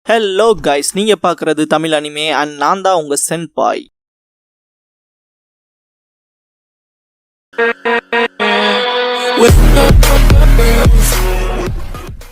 Hello guys, நீங்க பார்க்குறது Tamil anime and நான் தான் உங்க சென்பாய்.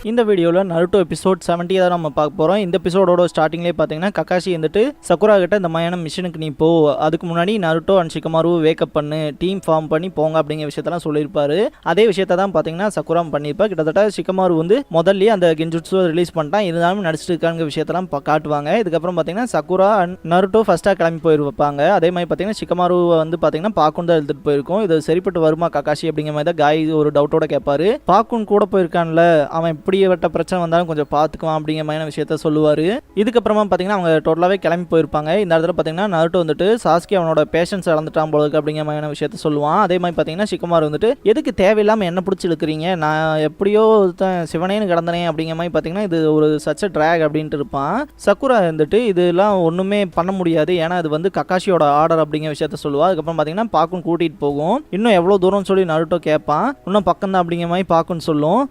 இந்த வீடியோவில் நருட்டோ எபிசோட் 70 தான் நம்ம பார்க்க போகிறோம். இந்த எபிசோடோட ஸ்டார்டிங்லேயே பார்த்தீங்கன்னா ககாஷி வந்துட்டு சக்குரா கிட்ட இந்த மாதிரியான மிஷனுக்கு நீ போ, அதுக்கு முன்னாடி நருட்டோ அண்ட் ஷிகமாரு வேக்கப் பண்ணு, டீம் ஃபார்ம் பண்ணி போங்க அப்படிங்கிற விஷயத்தெல்லாம் சொல்லியிருப்பாரு. அதே விஷயத்த தான் பார்த்தீங்கன்னா சக்குரா பண்ணியிருப்பா. கிட்டத்தட்ட ஷிகமாரு வந்து முதல்ல அந்த கென்ஜுட்ஸுவை ரிலீஸ் பண்ணிட்டான், இருந்தாலும் நடிச்சிட்டு இருக்காங்க விஷயத்தெல்லாம் காட்டுவாங்க. இதுக்கப்புறம் பார்த்தீங்கன்னா சக்குரா அண்ட் நருட்டோ ஃபஸ்ட்டாக கிளம்பி போயிருப்பாங்க. அதே மாதிரி பார்த்தீங்கன்னா ஷிகமாருவை வந்து பார்த்தீங்கன்னா பாக்குன் தான் எழுதிட்டு போயிருக்கோம். இது சரிப்பட்டு வருமா ககாஷி அப்படிங்கிற மாதிரி தான் காய் ஒரு டவுட்டோட கேட்பாரு. பாக்குன் கூட போயிருக்கான்ல, அவன் இப்படி வட்ட பிரச்சனை வந்தாலும் கொஞ்சம் பார்த்துக்குவான் அப்படிங்கிற மாதிரி விஷயத்த சொல்லுவார். இதுக்கப்புறமா பார்த்தீங்கன்னா அவங்க டோட்டலாகவே கிளம்பி போயிருப்பாங்க. இந்த இடத்துல பார்த்தீங்கன்னா நருட்டோ வந்துட்டு சாஸ்கி அவனோட பேஷன்ஸ் இழந்துட்டான் போலருக்கு அப்படிங்கிற மாதிரி விஷயத்த சொல்லுவான். அதே மாதிரி பார்த்தீங்கன்னா ஷிகமாரு வந்துட்டு எதுக்கு தேவையில்லாமல் என்ன பிடிச்சி இழுக்கிறீங்க, நான் எப்படியோ சிவனேன்னு கிடந்தனே அப்படிங்கிற மாதிரி பார்த்தீங்கன்னா இது ஒரு சச்ச ட்ராக் அப்படின்ட்டு இருப்பான். சக்குரா வந்துட்டு இதெல்லாம் ஒன்றுமே பண்ண முடியாது, ஏன்னா அது வந்து ககாஷியோட ஆர்டர் அப்படிங்கிற விஷயத்த சொல்லுவா. அதுக்கப்புறம் பார்த்தீங்கன்னா பாக்குன் கூட்டிகிட்டு போகும். இன்னும் எவ்வளோ தூரம்னு சொல்லி நருட்டோ கேட்பான். இன்னும் பக்கம் தான் அப்படிங்கிற மாதிரி பாக்குன்னு சொல்லும்.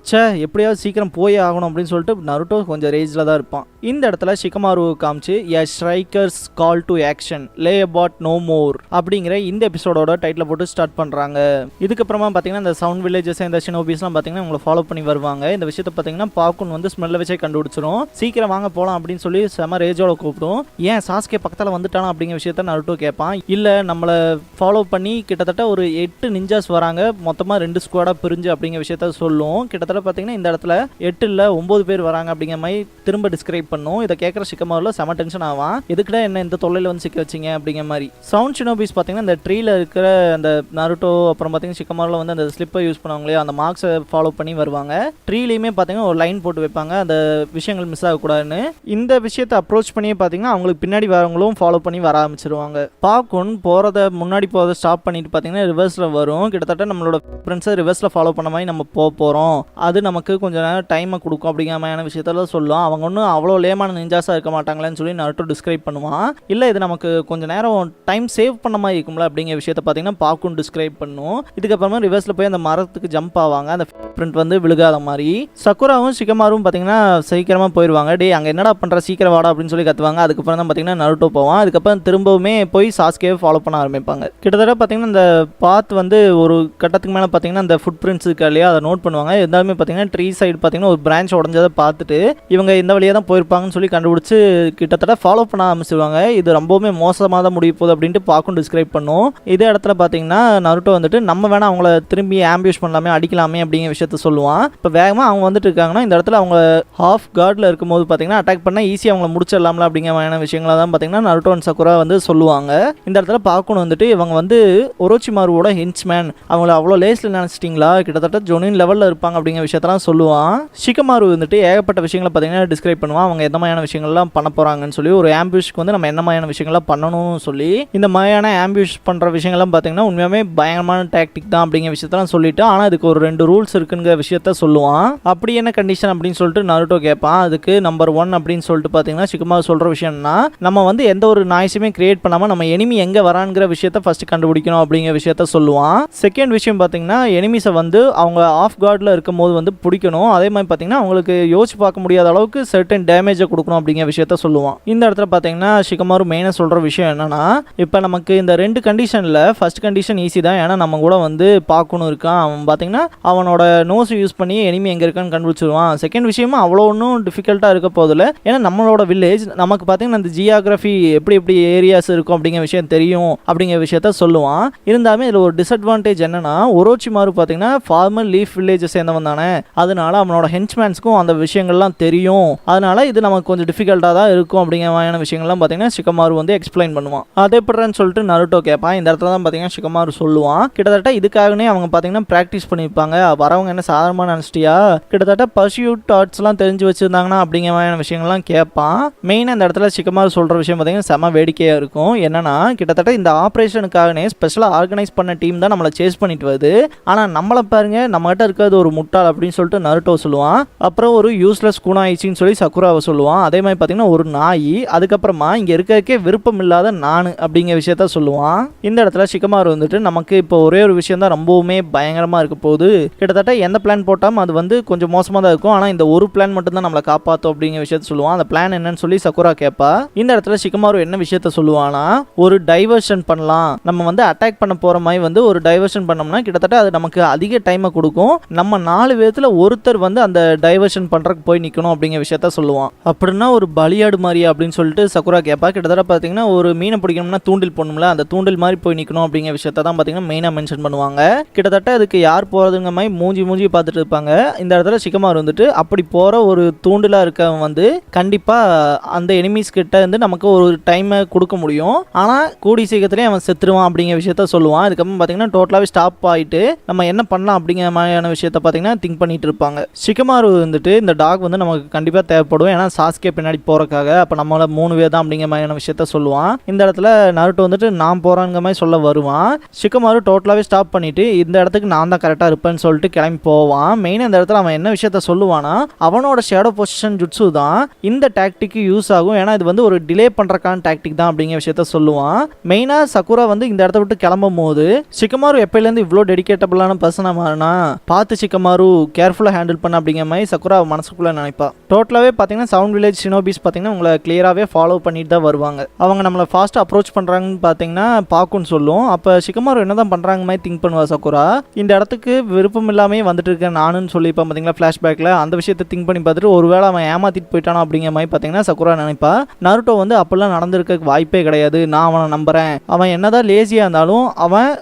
எப்படியாவது சீக்கிரம் போயே ஆகணும் அப்படின்னு சொல்லிட்டு நருட்டோ கொஞ்சம் ரேஜில் தான் இருப்பான். இந்த இடத்துல ஷிகமாரு காமிச்சு a strikers call to action layabout no more அப்படிங்கிற இந்த எபிசோடோட டைட்டில் போட்டு ஸ்டார்ட் பண்ணுறாங்க. இதுக்கப்புறமா பார்த்தீங்கன்னா இந்த சவுண்ட் வில்லேஜஸ் இந்த ஷினோபிஸ்லாம் பார்த்தீங்கன்னா உங்களை ஃபாலோ பண்ணி வருவாங்க. இந்த விஷயத்தை பார்த்தீங்கன்னா பாக்குன் வந்து ஸ்மெல்ல வச்சே கண்டுபிடிச்சிரும். சீக்கிரம் வாங்க போகலாம் அப்படின்னு சொல்லி செம ரேஜோட கூப்பிடும். ஏன் சாஸ்கே பக்கத்தில் வந்துட்டானா அப்படிங்கிற விஷயத்த நருட்டோ கேட்பான். இல்லை, நம்மளை ஃபாலோ பண்ணி கிட்டத்தட்ட ஒரு 8 நிஞ்சாஸ் வராங்க, மொத்தமாக 2 ஸ்குவாடாக பிரிஞ்சு அப்படிங்கிற விஷயத்த சொல்லும். கிட்டத்தட்ட பார்த்தீங்கன்னா இந்த இடத்துல 8 இல்ல 9 பேர் வராங்க அப்படிங்கிற மாதிரி திரும்ப டிஸ்கிரைப் பண்ணும். இதை கேட்குற ஷிகமாருல செம டென்ஷன் ஆவான். எதுக்குடா என்ன இந்த தொல்லையில் வந்து சிக்க வச்சிங்க அப்படிங்கிற மாதிரி. சவுண்ட் ஷினோபிஸ் பார்த்தீங்கன்னா இந்த ட்ரீல இருக்கிற அந்த நருட்டோ அப்புறம் பார்த்தீங்கன்னா ஷிகமாருல வந்து அந்த ஸ்லிப்பை யூஸ் பண்ணுவாங்களே, அந்த மார்க்ஸை ஃபாலோ பண்ணி வருவாங்க. ட்ரீலையுமே பார்த்தீங்கன்னா ஒரு லைன் போட்டு வைப்பாங்க, அந்த விஷயங்கள் மிஸ் ஆகக்கூடாதுன்னு. இந்த விஷயத்தை அப்ரோச் பண்ணியே பார்த்தீங்கன்னா அவங்களுக்கு பின்னாடி வரவங்களும் ஃபாலோ பண்ணி வர ஆரம்பிச்சிருவாங்க. பாக்குன் போகிறத முன்னாடி போகிறத ஸ்டாப் பண்ணிட்டு பார்த்தீங்கன்னா ரிவர்ஸில் வரும். கிட்டத்தட்ட நம்மளோட ஃப்ரெண்ட்ஸை ரிவர்ஸில் ஃபாலோ பண்ண மாதிரி நம்ம போகிறோம், அது நமக்கு கொஞ்சம் நேரம் டைமை கொடுக்கும் அப்படிங்கிற மாதிரியான விஷயத்தெல்லாம் சொல்லும். அவங்க ஒன்றும் அவ்வளோ லேமான நிஞ்சாஸாக இருக்க மாட்டாங்களேன்னு சொல்லி நருட்டோ டிஸ்கிரைப் பண்ணுவான். இல்லை, இது நமக்கு கொஞ்சம் நேரம் டைம் சேவ் பண்ண மாதிரி இருக்கும்ல அப்படிங்கிற விஷயத்த பார்த்தீங்கன்னா பாக்குன் டிஸ்கிரைப் பண்ணும். இதுக்கப்புறமா ரிவர்ஸில் போய் அந்த மரத்துக்கு ஜம்ப் ஆவாங்க, அந்த பிரிண்ட் வந்து விழுகாத மாதிரி. சக்குராவும் ஷிகமாரும் பார்த்தீங்கன்னா சீக்கிரமாக போயிடுவாங்க. டே அங்கே என்னடா பண்ணுற, சீக்கிரம் வாடா அப்படின்னு சொல்லி கற்றுவாங்க. அதுக்கப்புறம் தான் பார்த்தீங்கன்னா நருட்டோ போவான். அதுக்கப்புறம் திரும்பவுமே போய் சாஸ்கேவை ஃபாலோ பண்ண ஆரம்பிப்பாங்க. கிட்டத்தட்ட பார்த்தீங்கன்னா இந்த பாத் வந்து ஒரு கட்டத்துக்கு மேலே பார்த்தீங்கன்னா அந்த ஃபுட் பிரிண்ட்ஸ் இருக்கா இல்லையா, அதை நோட் பண்ணுவாங்க. எல்லாருமே பார்த்தீங்கன்னா ட்ரீ சைடு பார்த்தீங்கன்னா ஒரு பிரான்ச் உடஞ்சதை பார்த்துட்டு இவங்க இந்த வழியாக தான் போயிருப்பாங்கன்னு சொல்லி கண்டுபிடிச்சு கிட்டத்தட்ட ஃபாலோ பண்ண ஆரம்பிச்சிருவாங்க. இது ரொம்பவுமே மோசமாக தான் முடிய போகுது அப்படின்ட்டு பாக்கும் டிஸ்கிரைப் பண்ணும். இதே இடத்துல பார்த்தீங்கன்னா நருட்டோ வந்துட்டு நம்ம வேணா அவங்கள திரும்பி ஆம்பியூஷ் பண்ணலாமே, அடிக்கலாமே அப்படிங்கிற விஷயத்த சொல்லுவான். இப்போ வேகமாக அவங்க வந்துட்டு இருக்காங்கன்னா இந்த இடத்துல அவங்க ஹாஃப் கார்டில் இருக்கும்போது பார்த்தீங்கன்னா அட்டாக் பண்ணால் ஈஸியாக அவங்கள முடிச்சிடலாம்ல அப்படிங்கிற மாதிரியான விஷயங்களை தான் பார்த்தீங்கன்னா நருட்டோ அண்ட் சக்குரா வந்து சொல்லுவாங்க. இந்த இடத்துல பாக்குன் வந்துட்டு இவங்க வந்து ஒரோச்சிமாருவோட ஹென்ச்மேன், அவங்கள அவ்வளோ லேஸில் நினச்சிட்டிங்களா, கிட்டத்தட்ட ஜொனின் லெவலில் இருப்பாங்க அப்படிங்கிற விஷயத்தெல்லாம் சொல்லுவான். ஷிகமாரு வந்துட்டு ஏகப்பட்ட விஷயங்களை பார்த்தீங்கன்னா டிஸ்கிரைப் பண்ணுவான். அவங்க எந்த மாதிரியான விஷயங்கள்லாம் பண்ண போகிறாங்கன்னு சொல்லி, ஒரு ஆம்பியூஷ்க்கு வந்து நம்ம என்ன மாதிரியான விஷயங்கள்லாம் பண்ணணும்னு சொல்லி, இந்த மாதிரியான ஆம்பியூஷ் பண்ணுற விஷயங்கள்லாம் பார்த்தீங்கன்னா உண்மையாகவே பயங்கரமான டாக்டிக் தான் அப்படிங்கிற விஷயத்தெல்லாம் சொல்லிட்டு, ஆனால் அதுக்கு ஒரு 2 ரூல்ஸ் இருக்குங்கிற விஷயத்த சொல்லுவான். அப்படி என்ன கண்டிஷன் அப்படின்னு சொல்லிட்டு நருட்டோ கேட்பான். அதுக்கு நம்பர் 1 அப்படின்னு சொல்லிட்டு பார்த்தீங்கன்னா ஷிகமாரு சொல்கிற விஷயம்னா, நம்ம வந்து எந்த ஒரு நாய்ஸுமே கிரியேட் பண்ணாமல் நம்ம எனிமி எங்கே வரான்ங்கிற விஷயத்த ஃபர்ஸ்ட் கண்டுபிடிக்கணும் அப்படிங்கிற விஷயத்த சொல்லுவான். செகண்ட் விஷயம் பார்த்தீங்கன்னா எனிமிஸை வந்து அவங்க ஆஃப் கார்டில் இருக்கும் போது வந்து பிடிக்கணும். அதே மாதிரி பார்த்தீங்கன்னா அவங்களுக்கு யோசிச்சு பார்க்க முடியாத அளவுக்கு சர்டன் டேமேஜை கொடுக்கணும் அப்படிங்கிற விஷயத்த சொல்லுவான். இந்த இடத்துல பார்த்தீங்கன்னா ஷிகமாரு மெயினாக சொல்கிற விஷயம் என்னன்னா, இப்போ நமக்கு இந்த 2 கண்டிஷனில் ஃபர்ஸ்ட் கண்டிஷன் ஈஸி தான், ஏன்னா நம்ம கூட வந்து பாக்குன்னு இருக்கான். அவன் பார்த்தீங்கன்னா அவனோட நோஸ் யூஸ் பண்ணி எனிமி எங்கே இருக்கான்னு கண்டுபிடிச்சிருவான். செகண்ட் விஷயமா அவ்வளோ ஒன்றும் டிஃபிகல்ட்டாக இருக்க போதில்லை, ஏன்னா நம்மளோட வில்லேஜ் நமக்கு பார்த்தீங்கன்னா அந்த ஜியோகிராஃபி எப்படி ஏரியாஸ் இருக்கும் அப்படிங்கிற விஷயம் தெரியும் அப்படிங்கிற விஷயத்த சொல்லுவான். இருந்தாலுமே இதில் ஒரு டிஸ்அட்வான்டேஜ் என்னன்னா, ஒரோச்சிமாரு பார்த்தீங்கன்னா ஃபார்மல் லீஃப் வில்லேஜை சேர்ந்தவன் தானே, அதனால அவனோட ஹென்ச்மேன்ஸ்க்கும் அந்த விஷயங்கள்லாம் தெரியும். அதனால இது நமக்கு கொஞ்சம் டிஃபிகல்ட்டாக தான் இருக்கும் அப்படிங்கிற மாதிரியான விஷயங்கள்லாம் பார்த்தீங்கன்னா ஷிகமாரு வந்து எக்ஸ்பிளைன் பண்ணுவான். அதே படுறேன்னு சொல்லிட்டு நருட்டோ கேட்பான். இந்த இடத்துல தான் பார்த்தீங்கன்னா ஷிகமாரு சொல்லுவான், கிட்டத்தட்ட இதுக்காகவே அவங்க பார்த்தீங்கன்னா ப்ராக்டிஸ் பண்ணியிருப்பாங்க. வரவங்க என்ன சாதாரணமாக நினச்சிட்டியா, கிட்டத்தட்ட பர்சியூட் ஆர்ட்ஸ்லாம் தெரிஞ்சு வச்சுருந்தாங்கன்னா அப்படிங்கிற மாதிரியான விஷயங்கள்லாம் கேட்பான். மெயினாக இந்த இடத்துல ஷிகமாரு சொல்கிற விஷயம் பார்த்தீங்கன்னா செம வேடிக்கையாக இருக்கும். என்னன்னா, கிட்டத்தட்ட இந்த ஆப்ரேஷனுக்காகவே ஸ்பெஷலாக ஆர்கனைஸ் பண்ண டீம் தான் நம்மளை சேஸ் பண்ணிட்டு வருது, ஆனால் நம்மளை பாருங்க நம்மகிட்ட இருக்கிறது ஒரு முட்டாள் அப்படின்னு சொல்லிட்டு நருட்டோ சொல்லுவான். சொல்லுவான். அப்புறம் ஒரு யூஸ்லெஸ் குணாயிச்சின்னு சொல்லி சக்குராவை சொல்லுவான். அதே மாதிரி பார்த்தீங்கன்னா ஒரு நாய், அதுக்கப்புறமா இங்கே இருக்கிறதுக்கே விருப்பம் இல்லாத நான் அப்படிங்கிற விஷயத்த சொல்லுவான். இந்த இடத்துல ஷிகமாரு வந்துட்டு நமக்கு இப்போ ஒரே ஒரு விஷயம் தான் ரொம்பவுமே பயங்கரமாக இருக்க போகுது, கிட்டத்தட்ட எந்த பிளான் போட்டாலும் அது வந்து கொஞ்சம் மோசமாக தான் இருக்கும், ஆனால் இந்த ஒரு பிளான் மட்டும் தான் நம்மளை காப்பாற்றும் அப்படிங்கிற விஷயத்த சொல்லுவான். அந்த பிளான் என்னன்னு சொல்லி சக்குரா கேட்பா. இந்த இடத்துல ஷிகமாரு என்ன விஷயத்த சொல்லுவானா, ஒரு டைவர்ஷன் பண்ணலாம், நம்ம வந்து அட்டாக் பண்ண போகிற மாதிரி வந்து ஒரு டைவர்ஷன் பண்ணோம்னா கிட்டத்தட்ட அது நமக்கு அதிக டைமை கொடுக்கும், நம்ம 4 பேர்த்தில் ஒருத்தர் வந்து அந்த டைவர்ஷன் பண்ணுறதுக்கு போய் நிற்கணும் அப்படிங்கிற விஷயத்த சொல்லுவான். அப்படின்னா ஒரு பலியாடு மாதிரியா அப்படின்னு சொல்லிட்டு சக்குரா கேட்பா. கிட்டத்தட்ட பார்த்தீங்கன்னா ஒரு மீனை பிடிக்கணும்னா தூண்டில் போடணும்ல, அந்த தூண்டில் மாதிரி போய் நிற்கணும் அப்படிங்கிற விஷயத்த தான் பார்த்தீங்கன்னா மெயினாக மென்ஷன் பண்ணுவாங்க. கிட்டத்தட்ட அதுக்கு யார் போகிறதுங்க மாதிரி மூஞ்சி பார்த்துட்டு இருப்பாங்க. இந்த இடத்துல ஷிகமாரு வந்துட்டு அப்படி போகிற ஒரு தூண்டிலாக இருக்கவன் வந்து கண்டிப்பாக அந்த எனிமீஸ் கிட்ட இருந்து நமக்கு ஒரு டைமை கொடுக்க முடியும், ஆனால் கூடி சீக்கிரத்திலே அவன் செத்துருவான் அப்படிங்கிற விஷயத்த சொல்லுவான். அதுக்கப்புறம் பார்த்தீங்கன்னா டோட்டலாகவே ஸ்டாப் ஆகிட்டு நம்ம என்ன பண்ணலாம் அப்படிங்கிற மாதிரியான விஷயத்த பார்த்தீங்கன்னா திங்க் பண்ணிட்டு இருப்பாங்க. ஷிகமாரு வந்துட்டு இந்த டாக் வந்து நமக்கு கண்டிப்பாக தேவைப்படும், ஏன்னா சாஸ்கே பின்னாடி போகிறக்காக, அப்போ நம்மள 3 பேர் தான் அப்படிங்கிற மாதிரியான விஷயத்த சொல்லுவான். இந்த இடத்துல நருட்டோ வந்துட்டு நான் போகிறாங்கிற மாதிரி சொல்ல வருவான். ஷிகமாரு டோட்டலாகவே ஸ்டாப் பண்ணிட்டு இந்த இடத்துக்கு நான் தான் கரெக்டாக இருப்பேன்னு சொல்லிட்டு கிளம்பி போவான். மெயினாக இந்த இடத்துல அவன் என்ன விஷயத்த சொல்லுவானா, அவனோட ஷேடோ பொசிஷன் ஜுட்ஸு தான் இந்த டாக்டிக்கு யூஸ் ஆகும், ஏன்னா இது வந்து ஒரு டிலே பண்ணுறக்கான டாக்டிக் தான் அப்படிங்கிற விஷயத்த சொல்லுவான். மெயினாக சக்குரா வந்து இந்த இடத்த விட்டு கிளம்பும் போது ஷிகமாரு எப்பயிலேருந்து இவ்வளோ டெடிகேட்டபிளான பர்சனாக மாறினா, பார்த்து ஷிகமாரு கேர்ஃபுல்லாக ஹேண்டில் பண்ண அப்படிங்கிற மாதிரி சக்குரா மனசுக்குள்ளே நினைப்பா. டோட்டலாகவே பார்த்தீங்கன்னா சவுண்ட் வில்லேஜ் ஷினோபிஸ் பார்த்தீங்கன்னா உங்களை கிளியராகவே ஃபாலோ பண்ணிட்டு தான் வருவாங்க. அவங்க நம்மளை ஃபாஸ்ட்டாக அப்ரோச் பண்ணுறாங்கன்னு பார்த்தீங்கன்னா பார்க்குன்னு சொல்லும். அப்போ ஷிகமாரு என்ன தான் பண்ணுறாங்க மாதிரி திங்க் பண்ணுவா சக்குரா. இந்த இடத்துக்கு விருப்பம் இல்லாமே வந்துட்டு இருக்கேன் நானுன்னு சொல்லிப்பா பார்த்தீங்களா ஃப்ளாஷ்பேக்கில். அந்த விஷயத்தை திங்க் பண்ணி பார்த்துட்டு ஒருவேளை அவன் ஏமாத்திட்டு போயிட்டானோ அப்படிங்கிற மாதிரி பார்த்தீங்கன்னா சக்குரா நினைப்பா. நருட்டோ வந்து அப்பெல்லாம் நடந்திருக்க வாய்ப்பே கிடையாது, நான் அவனை நம்புறேன், அவன் என்னதான் லேசியாக இருந்தாலும்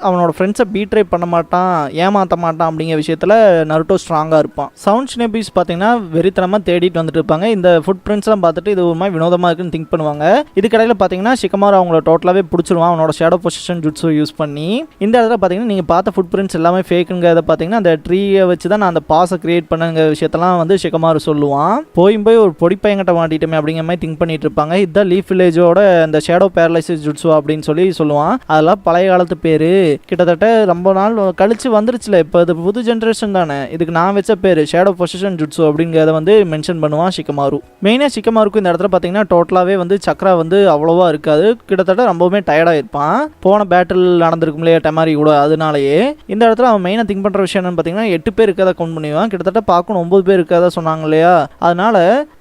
அவனோட ஃப்ரெண்ட்ஸை பீட்ரை பண்ண மாட்டான், ஏமாற்ற மாட்டான் அப்படிங்கிற விஷயத்தில் நருட்டோ ஸ்ட்ராங்காக இருப்பான். சவுண்ட் ஷினோபிஸ் பார்த்தீங்கன்னா வெறித்தனமாக தேடிட்டு வந்துட்டு இருப்பாங்க. இந்த ஃபுட் பிரிண்ட்ஸ்லாம் பார்த்துட்டு இது ஒரு மாதிரி வினோதமாக இருக்குன்னு திங்க் பண்ணுவாங்க. இதுக்கடையில் பார்த்தீங்கன்னா ஷிகமாரு அவங்கள டோட்டலாகவே பிடிச்சிருவான் அவனோட ஷேடோ பொசிஷன் ஜுட்ஸு யூஸ் பண்ணி. இந்த இடத்துல பார்த்தீங்கன்னா நீங்கள் பார்த்த ஃபுட் பிரிண்ட்ஸ் எல்லாமே ஃபேக்குங்கிறத பார்த்தீங்கன்னா அந்த ட்ரீயை வச்சு தான் நான் அந்த பாஸை கிரியேட் பண்ணுங்கிற விஷயத்தெல்லாம் வந்து ஷிகமாரு சொல்லுவான். போய் ஒரு பொடி பையன்கிட்ட மாட்டிட்டோமே அப்படிங்கிற மாதிரி திங்க் பண்ணிட்டு இருப்பாங்க. இதுதான் லீஃப் வில்லேஜோட அந்த ஷேடோ பேரலைசிஸ் ஜுட்ஸு அப்படின்னு சொல்லி சொல்லுவான். அதெல்லாம் பழைய காலத்து பேர், கிட்டத்தட்ட ரொம்ப நாள் கழிச்சு வந்துருச்சுல, இப்போ இது புது ஜென்ரேஷன் தானே, இதுக்கு நான் வச்ச பேர் ஷேடோ பொசிஷன் ஜுட்ஸு அப்படிங்கிறத வந்து மென்ஷன் பண்ணுவான் ஷிகமாரு. மெயினாக ஷிகமாருக்கு இந்த இடத்துல பார்த்தீங்கன்னா டோட்டலாகவே வந்து சக்ரா வந்து அவ்வளோவா இருக்காது, கிட்டத்தட்ட ரொம்பவுமே டயர்டாக இருப்பான். போன பேட்டில் நடந்திருக்கும் இல்லையா டெமாரி கூட, அதனாலேயே இந்த இடத்துல அவன் மெயினாக திங்க் பண்ணுற விஷயம் என்னன்னு பார்த்தீங்கன்னா 8 பேர் இருக்கதை கவுண்ட் பண்ணுவான். கிட்டத்தட்ட பார்க்கணும் 9 பேர் இருக்கதா சொன்னாங்க இல்லையா, அதனால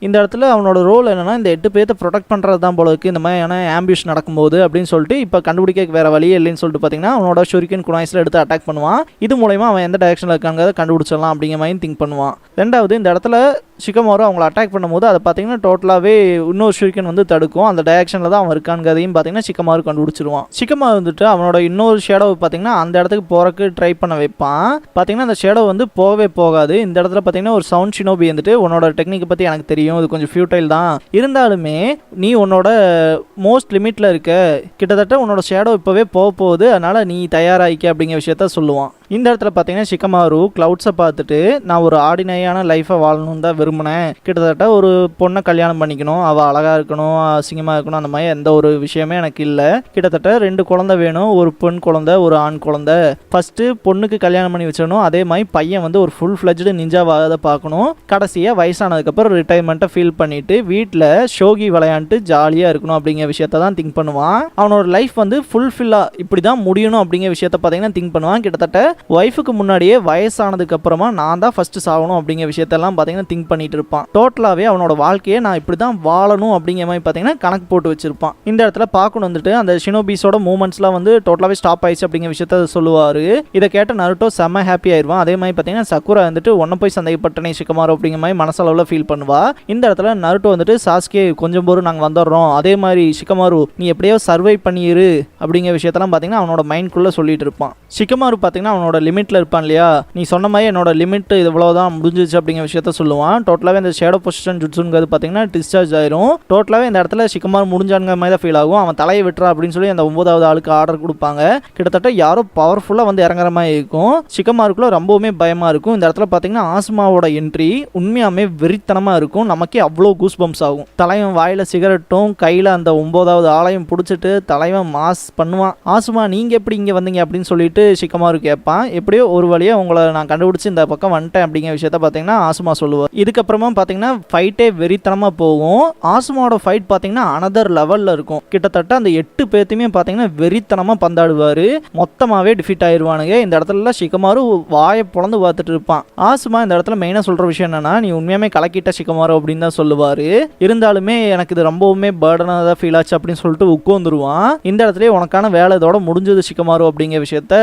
இந்த இடத்துல அவனோட ரோல் என்னன்னா இந்த 8 பேர்த்த ப்ரொடெக்ட் பண்ணுறது தான் போல இருக்குது இந்த மாதிரியான ஆம்பியூஷ் நடக்கும்போது அப்படின்னு சொல்லிட்டு இப்போ கண்டுபிடிக்க வேற வழியே இல்லைன்னு சொல்லிட்டு பார்த்தீங்கன்னா அவனோட ஷூரிகன் குனாய்ஸில் எடுத்து அட்டாக் பண்ணுவான். இது மூலமா அவன் எந்த டைரக்ஷனில் இருக்காங்கிறத கண்டுபிடிச்சிடலாம் அப்படிங்கிற மாதிரி திங்க் பண்ணுவான். ரெண்டாவது இந்த இடத்துல ஷிகமாரு அவங்கள அட்டாக் பண்ணும்போது அதை பார்த்தீங்கன்னா டோட்டலாகவே இன்னொரு ஷூரிகன் வந்து தடுக்கும், அந்த டைரக்ஷனில் தான் அவன் இருக்கான்கிறதையும் பார்த்தீங்கன்னா ஷிகமாரு கண்டுபிடிச்சிருவான். ஷிகமாரு வந்துட்டு அவனோட இன்னொரு ஷேடோவை பார்த்தீங்கன்னா அந்த இடத்துக்கு போகிறக்கு ட்ரை பண்ண வைப்பான். பார்த்தீங்கன்னா அந்த ஷேடோ வந்து போகவே போகாது. இந்த இடத்துல பார்த்தீங்கன்னா ஒரு சவுண்ட் ஷினோபி வந்துட்டு உன்னோட டெக்னிக்கை பற்றி எனக்கு தெரியும், இது கொஞ்சம் ஃபியூட்டைல் தான், இருந்தாலுமே நீ உன்னோட மோஸ்ட் லிமிட்டில் இருக்க, கிட்டத்தட்ட உன்னோட ஷேடோ இப்போவே போகுது, அதனால் நீ தயாராகிக்க அப்படிங்கிற விஷயத்த சொல்லுவான். இந்த இடத்துல பார்த்தீங்கன்னா ஷிகமாரு கிளவுட்ஸை பார்த்துட்டு நான் ஒரு ஆர்டினரியான லைஃப்பை வாழணும்னு தான் விரும்பினேன், கிட்டத்தட்ட ஒரு பொண்ணை கல்யாணம் பண்ணிக்கணும், அவள் அழகாக இருக்கணும், அசிங்கமாக இருக்கணும், அந்த மாதிரி எந்த ஒரு விஷயமே எனக்கு இல்லை, கிட்டத்தட்ட 2 குழந்தை வேணும், ஒரு பெண் குழந்தை ஒரு ஆண் குழந்தை, ஃபஸ்ட்டு பொண்ணுக்கு கல்யாணம் பண்ணி வச்சிடணும், அதே மாதிரி பையன் வந்து ஒரு ஃபுல் ஃப்ளெஜ்டு நிஞ்சாவாக பார்க்கணும், கடைசியாக வயசானதுக்கப்புறம் ரிட்டைர்மெண்ட்டை ஃபீல் பண்ணிவிட்டு வீட்டில் ஷோகி விளையாண்டு ஜாலியாக இருக்கணும் அப்படிங்கிற விஷயத்த தான் திங்க் பண்ணுவான். அவனோட லைஃப் வந்து ஃபுல்ஃபில்லாக இப்படி தான் முடியணும் அப்படிங்கிற விஷயத்த பார்த்தீங்கன்னா திங்க் பண்ணுவான். கிட்டத்தட்ட ஒய்ஃபுக்கு முன்னாடியே வயசானதுக்கு அப்புறமா நான் தான் ஃபர்ஸ்ட் சாகணும் அப்படிங்கிற விஷயத்தெல்லாம் பார்த்தீங்கன்னா திங்க் பண்ணிட்டு இருப்பான். டோட்டலாகவே அவனோட வாழ்க்கையை நான் இப்படி தான் வாழணும் அப்படிங்கிற மாதிரி பார்த்தீங்கன்னா கணக்கு போட்டு வச்சிருப்பான். இந்த இடத்துல பார்க்கணும் வந்துட்டு அந்த ஷினோபிஸோட மூமெண்ட்ஸ்லாம் வந்து டோட்டலாகவே ஸ்டாப் ஆயிடுச்சு அப்படிங்கிற விஷயத்த சொல்லுவார். இதை கேட்ட நருட்டோ செம்ம ஹாப்பி ஆயிடுவான். அதே மாதிரி பார்த்தீங்கன்னா சக்குரா வந்துட்டு ஒன்றை போய் சந்தேகப்பட்டனே ஷிகமாரு அப்படிங்கிற மாதிரி மனசளவில் ஃபீல் பண்ணுவா. இந்த இடத்துல நருட்டோ வந்துட்டு சாஸ்கே கொஞ்சம் போது நாங்கள் வந்துடுறோம், அதே மாதிரி ஷிகமாரு நீ எப்படியோ சர்வை பண்ணிரு அப்படிங்கிற விஷயத்தெல்லாம் பார்த்தீங்கன்னா அவனோட மைண்ட்குள்ளே சொல்லிட்டு இருப்பான். ஷிகமாரு பார்த்தீங்கன்னா அவனோட லிமிட்டில் இருப்பான் இல்லையா, நீ சொன்ன மாதிரி என்னோட லிமிட் இவ்வளோதான் முடிஞ்சிச்சு அப்படிங்கிற விஷயத்த சொல்லுவான். போயிடுவான். டோட்டலாகவே இந்த ஷேடோ பொசிஷன் ஜுட்ஸுங்கிறது பார்த்தீங்கன்னா டிஸ்சார்ஜ் ஆயிரும். டோட்டலாகவே இந்த இடத்துல ஷிகமாரு முடிஞ்சானுங்க மாதிரி தான் ஃபீல் ஆகும். அவன் தலையை விட்டுறா அப்படின்னு சொல்லி அந்த 9வது ஆளுக்கு ஆர்டர் கொடுப்பாங்க. கிட்டத்தட்ட யாரோ பவர்ஃபுல்லாக வந்து இறங்குற மாதிரி இருக்கும். ஷிகமாருக்குள்ள ரொம்பவுமே பயமாக இருக்கும். இந்த இடத்துல பார்த்தீங்கன்னா ஆசுமாவோட என்ட்ரி உண்மையாமே வெறித்தனமாக இருக்கும். நமக்கே அவ்வளோ கூஸ் பம்ப்ஸ் ஆகும். தலைவன் வாயில் சிகரெட்டும் கையில் அந்த 9வது ஆளையும் பிடிச்சிட்டு தலைவன் மாஸ் பண்ணுவான். ஆசுமா நீங்கள் எப்படி இங்கே வந்தீங்க அப்படின்னு சொல்லிட்டு ஷிகமாரு கேட்பான். எப்படியோ ஒரு வழியாக உங்களை நான் கண்டுபிடிச்சி இந்த பக்கம் வந்துட்டேன் அப்படிங்கிற விஷயத்த பார்த்தீங்கன்னா ஆசுமா சொல்லுவார். இதுக்கப்புறமா பார்த்தீங்கன்னா ஃபைட்டே வெறித்தனமாக போகும். ஆசுமாவோட ஃபைட் பார்த்தீங்கன்னா அனதர் லெவலில் இருக்கும். கிட்டத்தட்ட அந்த 8 பேர்த்தையுமே பார்த்தீங்கன்னா வெறித்தனமாக பந்தாடுவார். மொத்தமாகவே டிஃபீட் ஆயிடுவானுங்க. இந்த இடத்துல ஷிகமாரு வாயை பொழந்து பார்த்துட்டு இருப்பான். ஆசுமா இந்த இடத்துல மெயினாக சொல்கிற விஷயம் என்னன்னா, நீ உண்மையாமே கலக்கிட்ட ஷிகமாரு அப்படின்னு தான் சொல்லுவார். இருந்தாலுமே எனக்கு இது ரொம்பவுமே பேர்டனாக தான் ஃபீல் ஆச்சு அப்படின்னு சொல்லிட்டு உட்காந்துருவான். இந்த இடத்துல உனக்கான வேலை இதோட முடிஞ்சது ஷிகமாரு அப்படிங்கிற விஷயத்த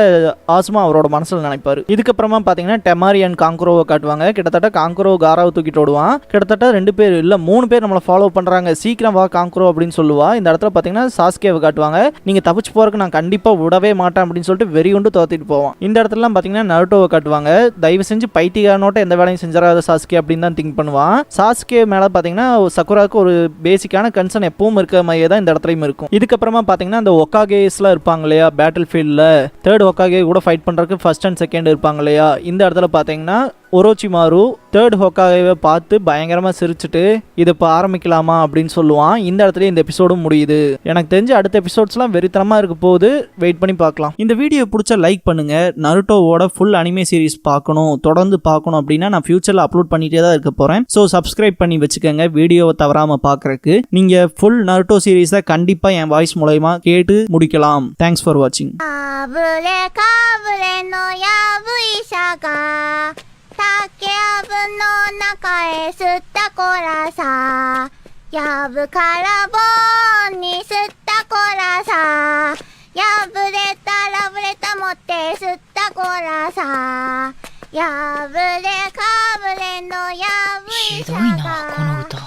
ஆசுமா அவரோட மனசில் நினைப்பாரு. இதுக்கப்புறமா பார்த்தீங்கன்னா டெமாரி அண்ட் காங்குரோவை காட்டுவாங்க. கிட்டத்தட்ட காங்குரோ காராவை தூக்கிட்டு ஓடுவான். கிட்டத்தட்ட 2 பேர் இல்லை 3 பேர் நம்மளை ஃபாலோ பண்ணுறாங்க, சீக்கிரம் வா காங்குரோ அப்படின்னு சொல்லுவா. இந்த இடத்துல பார்த்தீங்கன்னா சாஸ்கேவை காட்டுவாங்க. நீங்கள் தப்பிச்சு போறதுக்கு நான் கண்டிப்பாக விடவே மாட்டேன் அப்படின்னு சொல்லிட்டு வெறி கொண்டு தோத்திட்டு போவான். இந்த இடத்துலலாம் பார்த்தீங்கன்னா நருட்டோவை காட்டுவாங்க. தயவு செஞ்சு பைத்தியக்காரனோட்ட எந்த வேலையும் செஞ்சிடாத சாஸ்கே அப்படின்னு தான் திங்க் பண்ணுவான். சாஸ்கே மேலே பார்த்தீங்கன்னா சக்குராவுக்கு ஒரு பேசிக்கான கன்சர்ன் எப்பவும் இருக்கிற மாதிரியே தான் இந்த இடத்துலையும் இருக்கும். இதுக்கப்புறமா பார்த்தீங்கன்னா அந்த ஒக்காகேஸ்லாம் இருப்பாங்க இல்லையா பேட்டில் ஃபீல்டில், 3rd ஒக்காகே கூட ஃபைட் பண்ணுறதுக்கு 1st and 2nd இருப்பாங்க இல்லையா. இந்த இடத்துல பார்த்தீங்கன்னா ஒரோச்சிமாரு 3rd ஹோக்காகேவை பார்த்து பயங்கரமாக சிரிச்சுட்டு இது இப்போ ஆரம்பிக்கலாமா அப்படின்னு சொல்லுவான். இந்த இடத்துல இந்த எபிசோடும் முடியுது. எனக்கு தெரிஞ்சு அடுத்த எபிசோட்ஸ்லாம் வெறித்தனமாக இருக்க போது வெயிட் பண்ணி பார்க்கலாம். இந்த வீடியோ பிடிச்சா லைக் பண்ணுங்க. நருட்டோவோட ஃபுல் அனிமே சீரிஸ் பார்க்கணும், தொடர்ந்து பார்க்கணும் அப்படின்னா நான் ஃபியூச்சரில் அப்லோட் பண்ணிட்டே தான் இருக்க போகிறேன். ஸோ சப்ஸ்கிரைப் பண்ணி வச்சுக்கோங்க வீடியோவை தவறாமல் பார்க்குறக்கு. நீங்கள் ஃபுல் நருட்டோ சீரீஸை கண்டிப்பாக என் வாய்ஸ் மூலமா கேட்டு முடிக்கலாம். Thanks for வாட்சிங்.竹やぶの中へ吸ったコラさやぶから棒に吸ったコラさやぶれたラブレタ持って吸ったコラさやぶれかぶれのやぶいさがひどいなこの歌。